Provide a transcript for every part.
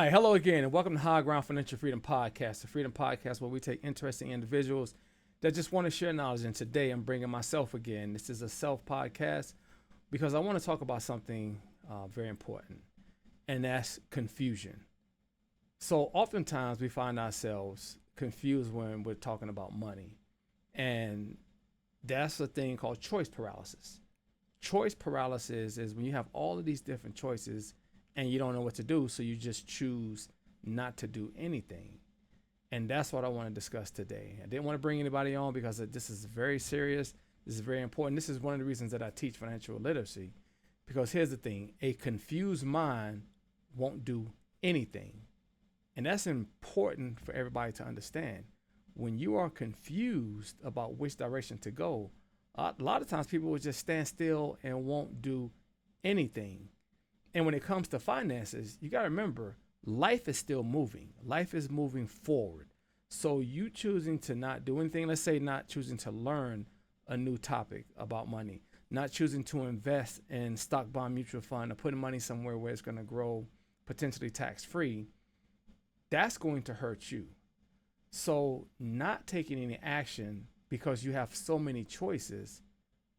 All right, hello again, and welcome to High Ground Financial Freedom Podcast, the Freedom Podcast where we take interesting individuals that just want to share knowledge. And today I'm bringing myself again. This is a self podcast because I want to talk about something very important, and that's confusion. So oftentimes we find ourselves confused when we're talking about money, and that's a thing called choice paralysis. Choice paralysis is when you have all of these different choices and you don't know what to do, so you just choose not to do anything. And that's what I want to discuss today. I didn't want to bring anybody on because this is very serious. This is very important. This is one of the reasons that I teach financial literacy. Because here's the thing, a confused mind won't do anything. And that's important for everybody to understand. When you are confused about which direction to go, a lot of times people will just stand still and won't do anything. And when it comes to finances, you got to remember, life is still moving. Life is moving forward. So you choosing to not do anything, let's say not choosing to learn a new topic about money, not choosing to invest in stock, bond, mutual fund, or putting money somewhere where it's going to grow potentially tax-free, that's going to hurt you. So not taking any action because you have so many choices,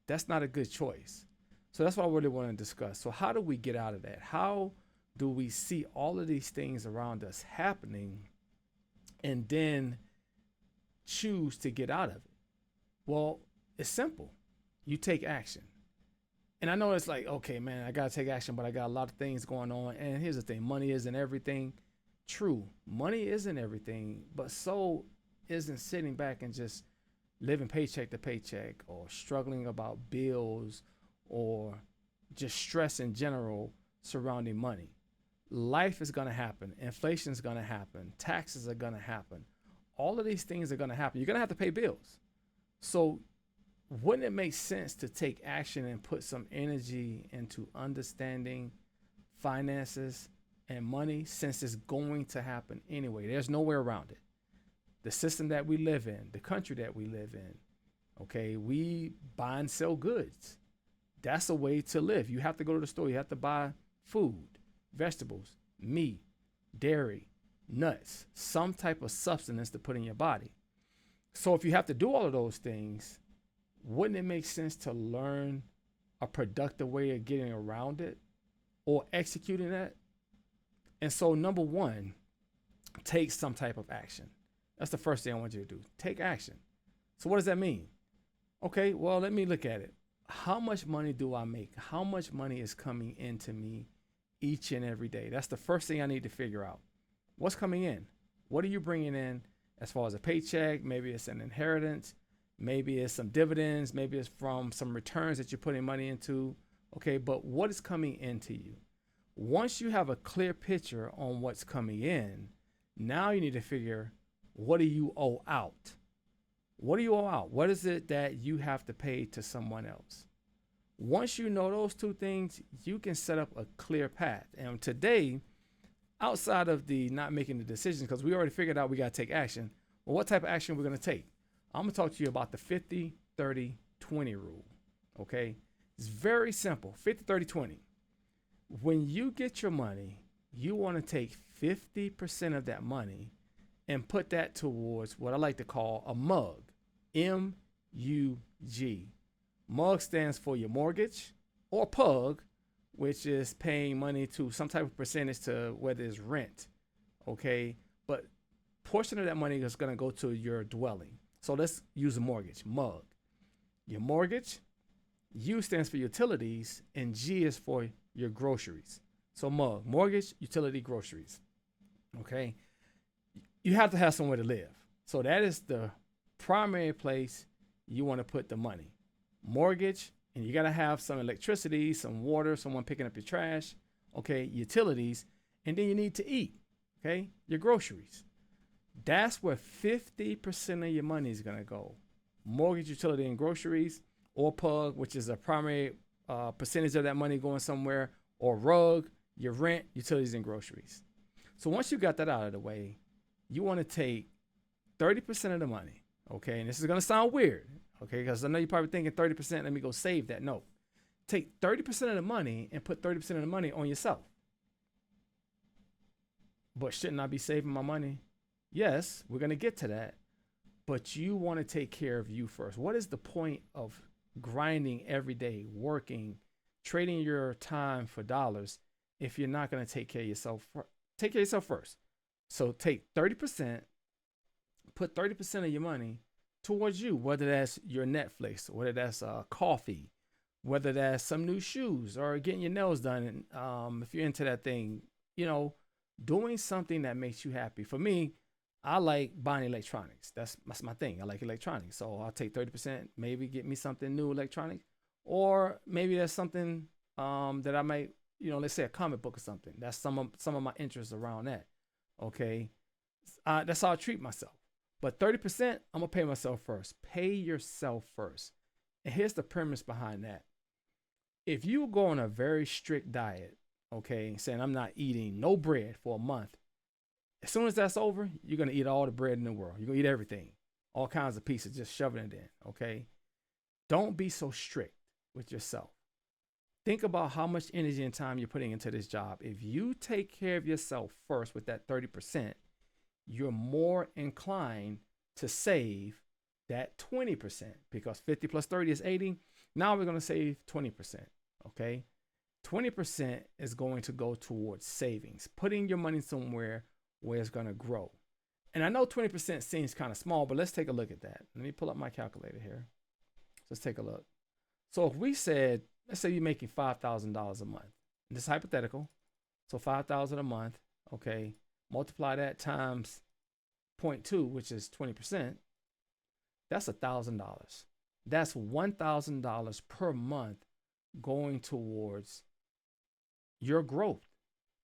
that's not a good choice. So that's what I really want to discuss. So how do we get out of that? How do we see all of these things around us happening and then choose to get out of it? Well, it's simple. You take action. And I know it's like, okay, man, I got to take action, but I got a lot of things going on. And here's the thing, money isn't everything. True, money isn't everything, but so isn't sitting back and just living paycheck to paycheck or struggling about bills or just stress in general surrounding money. Life is going to happen. Inflation is going to happen. Taxes are going to happen. All of these things are going to happen. You're going to have to pay bills. So wouldn't it make sense to take action and put some energy into understanding finances and money, since it's going to happen anyway? There's nowhere around it. The system that we live in, the country that we live in, okay, we buy and sell goods. That's a way to live. You have to go to the store. You have to buy food, vegetables, meat, dairy, nuts, some type of substance to put in your body. So if you have to do all of those things, wouldn't it make sense to learn a productive way of getting around it or executing that? And so number one, take some type of action. That's the first thing I want you to do. Take action. So what does that mean? Okay, well, let me look at it. How much money do I make? How much money is coming into me each and every day? That's the first thing I need to figure out. What's coming in? What are you bringing in as far as a paycheck? Maybe it's an inheritance. Maybe it's some dividends. Maybe it's from some returns that you're putting money into. Okay, but what is coming into you? Once you have a clear picture on what's coming in, now you need to figure, what do you owe out? What do you owe out? What is it that you have to pay to someone else? Once you know those two things, you can set up a clear path. And today, outside of the not making the decisions, because we already figured out we got to take action, well, what type of action we're going to take? I'm going to talk to you about the 50, 30, 20 rule, okay? It's very simple, 50, 30, 20. When you get your money, you want to take 50% of that money and put that towards what I like to call a mug. M-U-G. Mug stands for your mortgage, or pug, which is paying money to some type of percentage to whether it's rent, okay? But portion of that money is going to go to your dwelling. So let's use a mortgage, mug. Your mortgage, U stands for utilities, and G is for your groceries. So mug, mortgage, utility, groceries, okay? You have to have somewhere to live. So that is the primary place you want to put the money. Mortgage, and you got to have some electricity, some water, someone picking up your trash, okay, utilities, and then you need to eat, okay, your groceries. That's where 50% of your money is going to go. Mortgage, utility, and groceries, or PUG, which is a primary percentage of that money going somewhere, or RUG, your rent, utilities, and groceries. So once you got that out of the way, you want to take 30% of the money, okay? And this is going to sound weird, okay? Because I know you're probably thinking 30%, let me go save that. No. Take 30% of the money and put 30% of the money on yourself. But shouldn't I be saving my money? Yes, we're going to get to that. But you want to take care of you first. What is the point of grinding every day, working, trading your time for dollars if you're not going to take care of yourself? Take care of yourself first. So take 30%, put 30% of your money towards you, whether that's your Netflix, whether that's coffee, whether that's some new shoes or getting your nails done. And if you're into that thing, you know, doing something that makes you happy. For me, I like buying electronics. That's my thing. I like electronics. So I'll take 30%, maybe get me something new electronics. Or maybe there's something that I might, let's say a comic book or something. That's some of my interests around that. Okay. That's how I treat myself. But 30%, I'm going to pay myself first. Pay yourself first. And here's the premise behind that. If you go on a very strict diet, okay, saying I'm not eating no bread for a month, as soon as that's over, you're going to eat all the bread in the world. You're going to eat everything, all kinds of pieces, just shoving it in, okay? Don't be so strict with yourself. Think about how much energy and time you're putting into this job. If you take care of yourself first with that 30%, you're more inclined to save that 20% because 50 plus 30 is 80. Now we're going to save 20%, okay? 20% is going to go towards savings, putting your money somewhere where it's going to grow. And I know 20% seems kind of small, but let's take a look at that. Let me pull up my calculator here. Let's take a look. So if we said, let's say you're making $5,000 a month. And this is hypothetical. So $5,000 a month, okay? Multiply that times 0.2, which is 20%. That's $1,000. That's $1,000 per month going towards your growth,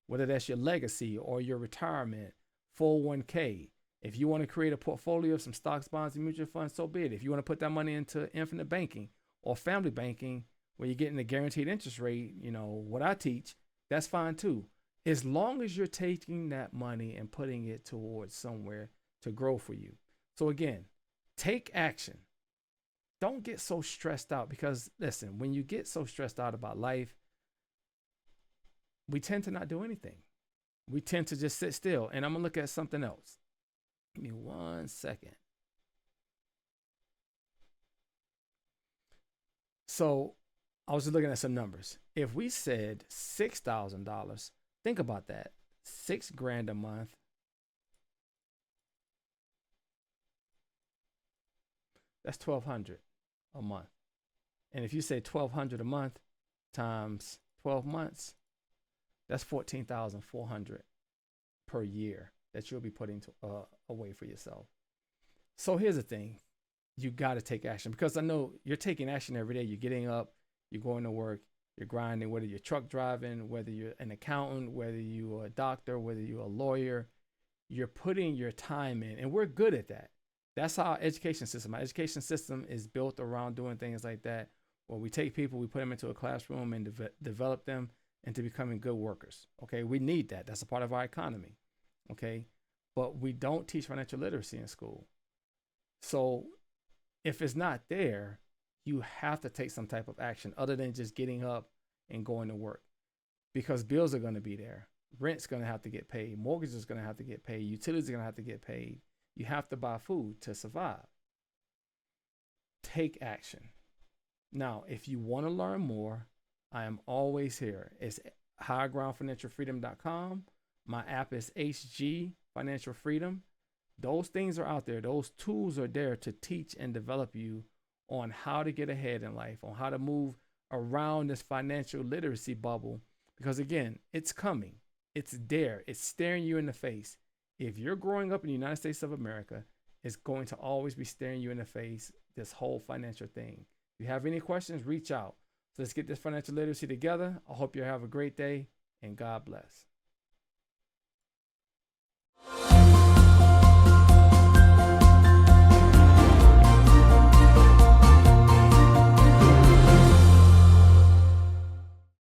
whether that's your legacy or your retirement, 401k. If you want to create a portfolio of some stocks, bonds, and mutual funds, so be it. If you want to put that money into infinite banking or family banking, where you're getting a guaranteed interest rate, what I teach, that's fine too. As long as you're taking that money and putting it towards somewhere to grow for you. So again, take action. Don't get so stressed out because listen, when you get so stressed out about life, we tend to not do anything. We tend to just sit still. And I'm going to look at something else. Give me 1 second. So I was just looking at some numbers. If we said $6,000, think about that. $6,000 a month. That's $1,200 a month. And if you say $1,200 a month times 12 months, that's $14,400 per year that you'll be putting away for yourself. So here's the thing. You got to take action because I know you're taking action every day. You're getting up, you're going to work, you're grinding, whether you're truck driving, whether you're an accountant, whether you're a doctor, whether you're a lawyer, you're putting your time in. And we're good at that. That's our education system. Our education system is built around doing things like that, where we take people, we put them into a classroom and develop them into becoming good workers. Okay, we need that. That's a part of our economy. Okay, but we don't teach financial literacy in school. So if it's not there, you have to take some type of action other than just getting up and going to work, because bills are going to be there. Rent's going to have to get paid. Mortgage is going to have to get paid. Utilities are going to have to get paid. You have to buy food to survive. Take action. Now, if you want to learn more, I am always here. It's highgroundfinancialfreedom.com. My app is HG Financial Freedom. Those things are out there. Those tools are there to teach and develop you on how to get ahead in life, on how to move around this financial literacy bubble. Because again, it's coming. It's there. It's staring you in the face. If you're growing up in the United States of America, it's going to always be staring you in the face, this whole financial thing. If you have any questions, reach out. So let's get this financial literacy together. I hope you have a great day and God bless.